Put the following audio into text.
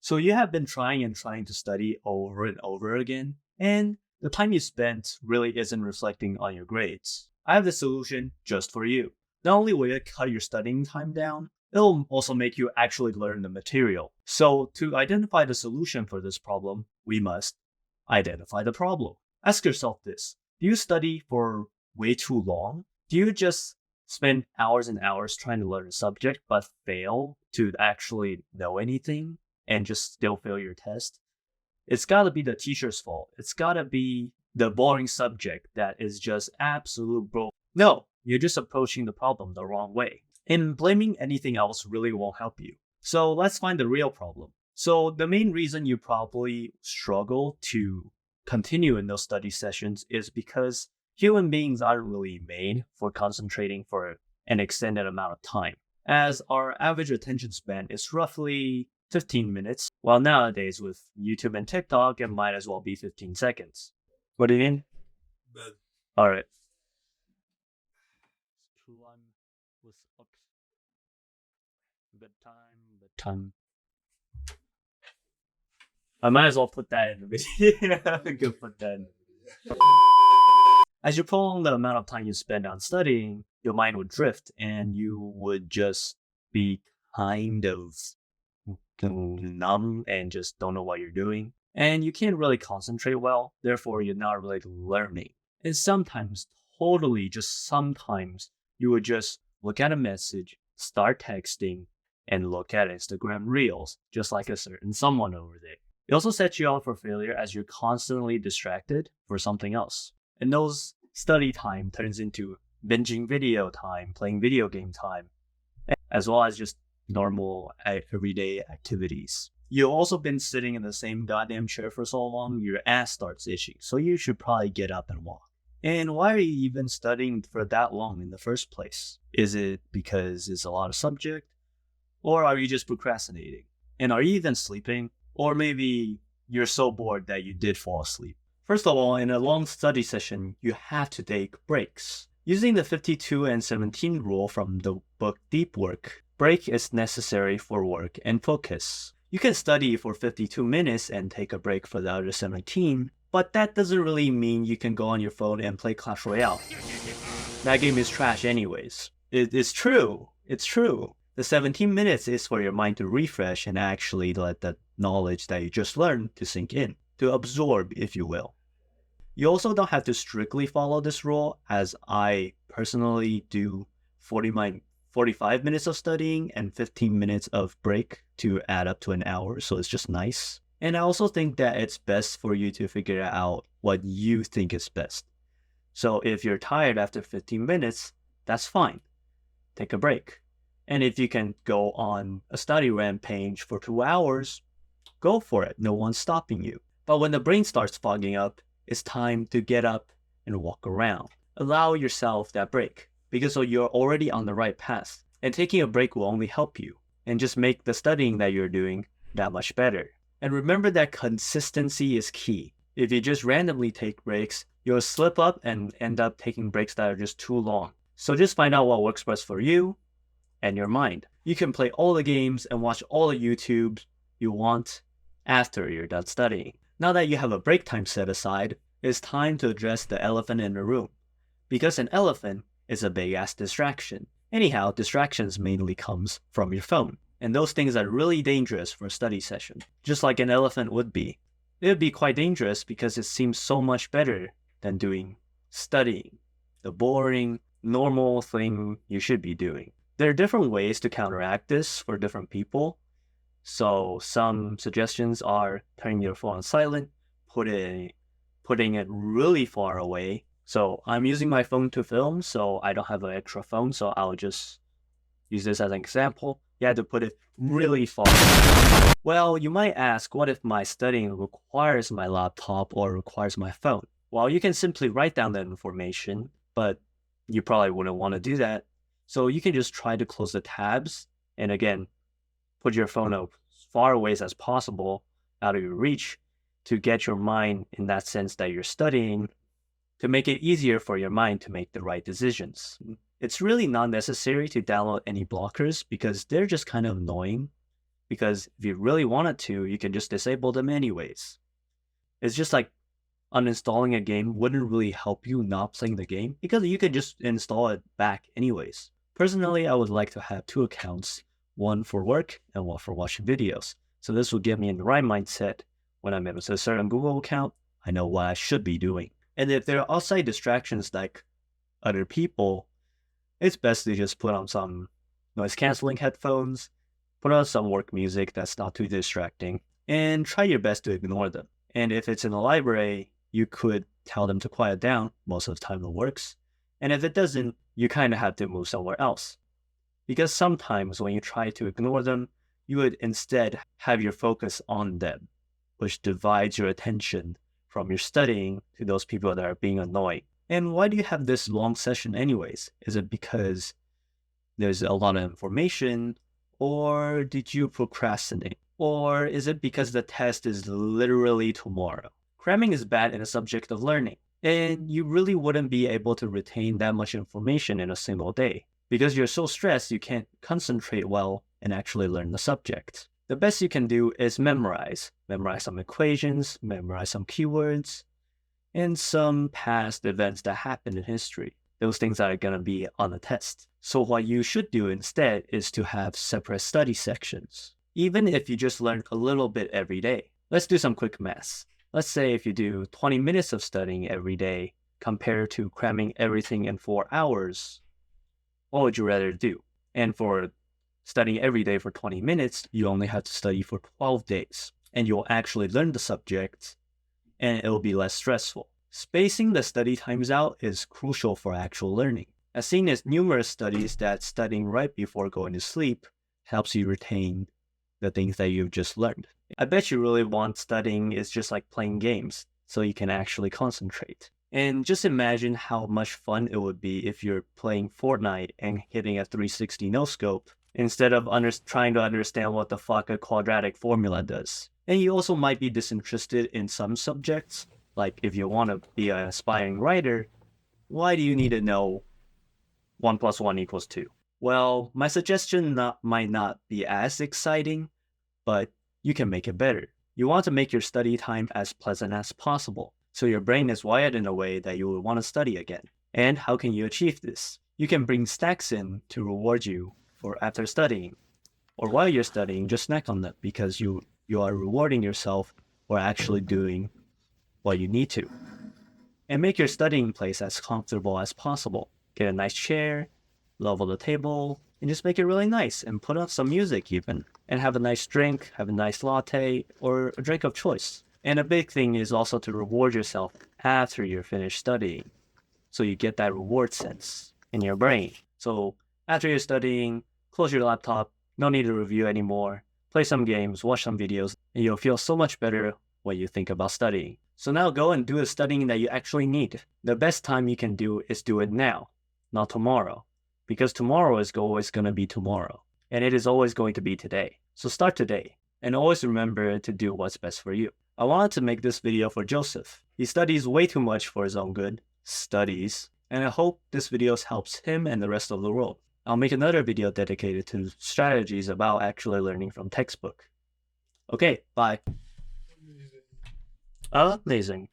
So you have been trying and trying to study over and over again, and the time you spent really isn't reflecting on your grades. I have the solution just for you. Not only will it cut your studying time down, it'll also make you actually learn the material. So to identify the solution for this problem, we must identify the problem. Ask yourself this: do you study for way too long? Do you just spend hours and hours trying to learn a subject but fail to actually know anything and just still fail your test? It's gotta be the teacher's fault. It's gotta be the boring subject that is just absolute bro. No, you're just approaching the problem the wrong way. And blaming anything else really won't help you. So let's find the real problem. So the main reason you probably struggle to continue in those study sessions is because human beings aren't really made for concentrating for an extended amount of time, as our average attention span is roughly 15 minutes, while nowadays with YouTube and TikTok, it might as well be 15 seconds. What do you mean? Bed. All right. Bedtime. I might as well put that in the video. Go put that in the video. As you prolong the amount of time you spend on studying, your mind would drift and you would just be kind of numb and just don't know what you're doing. And you can't really concentrate well, therefore you're not really learning. And sometimes, totally just sometimes, you would just look at a message, start texting, and look at Instagram Reels, just like a certain someone over there. It also sets you up for failure as you're constantly distracted for something else. And those study time turns into binging video time, playing video game time, as well as just normal everyday activities. You've also been sitting in the same goddamn chair for so long, your ass starts itching, so you should probably get up and walk. And why are you even studying for that long in the first place? Is it because it's a lot of subject? Or are you just procrastinating? And are you even sleeping? Or maybe you're so bored that you did fall asleep. First of all, in a long study session, you have to take breaks. Using the 52 and 17 rule from the book Deep Work, break is necessary for work and focus. You can study for 52 minutes and take a break for the other 17, but that doesn't really mean you can go on your phone and play Clash Royale. That game is trash anyways. It's true. It's true. The 17 minutes is for your mind to refresh and actually let the knowledge that you just learned to sink in, to absorb, if you will. You also don't have to strictly follow this rule, as I personally do 45 minutes of studying and 15 minutes of break to add up to an hour, so it's just nice. And I also think that it's best for you to figure out what you think is best. So if you're tired after 15 minutes, that's fine. Take a break. And if you can go on a study rampage for 2 hours, go for it. No one's stopping you. But when the brain starts fogging up, it's time to get up and walk around. Allow yourself that break, because so you're already on the right path. And taking a break will only help you and just make the studying that you're doing that much better. And remember that consistency is key. If you just randomly take breaks, you'll slip up and end up taking breaks that are just too long. So just find out what works best for you and your mind. You can play all the games and watch all the YouTubes you want after you're done studying. Now that you have a break time set aside, it's time to address the elephant in the room. Because an elephant is a big ass distraction. Anyhow, distractions mainly comes from your phone. And those things are really dangerous for a study session, just like an elephant would be. It would be quite dangerous because it seems so much better than doing studying, the boring, normal thing you should be doing. There are different ways to counteract this for different people. So some suggestions are turning your phone on silent, putting it really far away. So I'm using my phone to film, so I don't have an extra phone, so I'll just use this as an example. You have to put it really far. Well, you might ask, what if my studying requires my laptop or requires my phone? Well, you can simply write down that information, but you probably wouldn't want to do that. So you can just try to close the tabs and again, put your phone as far away as possible out of your reach to get your mind in that sense that you're studying, to make it easier for your mind to make the right decisions. It's really not necessary to download any blockers because they're just kind of annoying. because if you really wanted to, you can just disable them anyways. It's just like uninstalling a game wouldn't really help you not playing the game because you could just install it back anyways. Personally, I would like to have 2 accounts, one for work and one for watching videos. So this will get me in the right mindset. When I'm able to start a Google account, I know what I should be doing. And if there are outside distractions like other people, it's best to just put on some noise canceling headphones, put on some work music that's not too distracting, and try your best to ignore them. And if it's in the library, you could tell them to quiet down. Most of the time it works. And if it doesn't, you kind of have to move somewhere else. Because sometimes when you try to ignore them, you would instead have your focus on them, which divides your attention from your studying to those people that are being annoying. And why do you have this long session anyways? Is it because there's a lot of information, or did you procrastinate? Or is it because the test is literally tomorrow? Cramming is bad in a subject of learning, and you really wouldn't be able to retain that much information in a single day. Because you're so stressed, you can't concentrate well and actually learn the subject. The best you can do is memorize. Memorize some equations, memorize some keywords, and some past events that happened in history. Those things are going to be on the test. So what you should do instead is to have separate study sections, even if you just learn a little bit every day. Let's do some quick math. Let's say if you do 20 minutes of studying every day compared to cramming everything in 4 hours, what would you rather do? And for studying every day for 20 minutes, you only have to study for 12 days, and you'll actually learn the subject, and it'll be less stressful. Spacing the study times out is crucial for actual learning. As seen in numerous studies that studying right before going to sleep helps you retain the things that you've just learned. I bet you really want studying is just like playing games, so you can actually concentrate. And just imagine how much fun it would be if you're playing Fortnite and hitting a 360 no-scope instead of trying to understand what the fuck a quadratic formula does. And you also might be disinterested in some subjects, like if you want to be an aspiring writer, why do you need to know 1 + 1 = 2? Well, my suggestion might not be as exciting, but you can make it better. You want to make your study time as pleasant as possible, so your brain is wired in a way that you will want to study again. And how can you achieve this? You can bring snacks in to reward you for after studying. Or while you're studying, just snack on them because you are rewarding yourself for actually doing what you need to. And make your studying place as comfortable as possible. Get a nice chair, level the table, and just make it really nice and put on some music even. And have a nice drink, have a nice latte, or a drink of choice. And a big thing is also to reward yourself after you're finished studying. So you get that reward sense in your brain. So after you're studying, close your laptop, no need to review anymore, play some games, watch some videos, and you'll feel so much better when you think about studying. So now go and do the studying that you actually need. The best time you can do is do it now, not tomorrow. Because tomorrow is always going to be tomorrow. And it is always going to be today. So start today. And always remember to do what's best for you. I wanted to make this video for Joseph. He studies way too much for his own good. Studies. And I hope this video helps him and the rest of the world. I'll make another video dedicated to strategies about actually learning from textbook. Okay, bye. Amazing.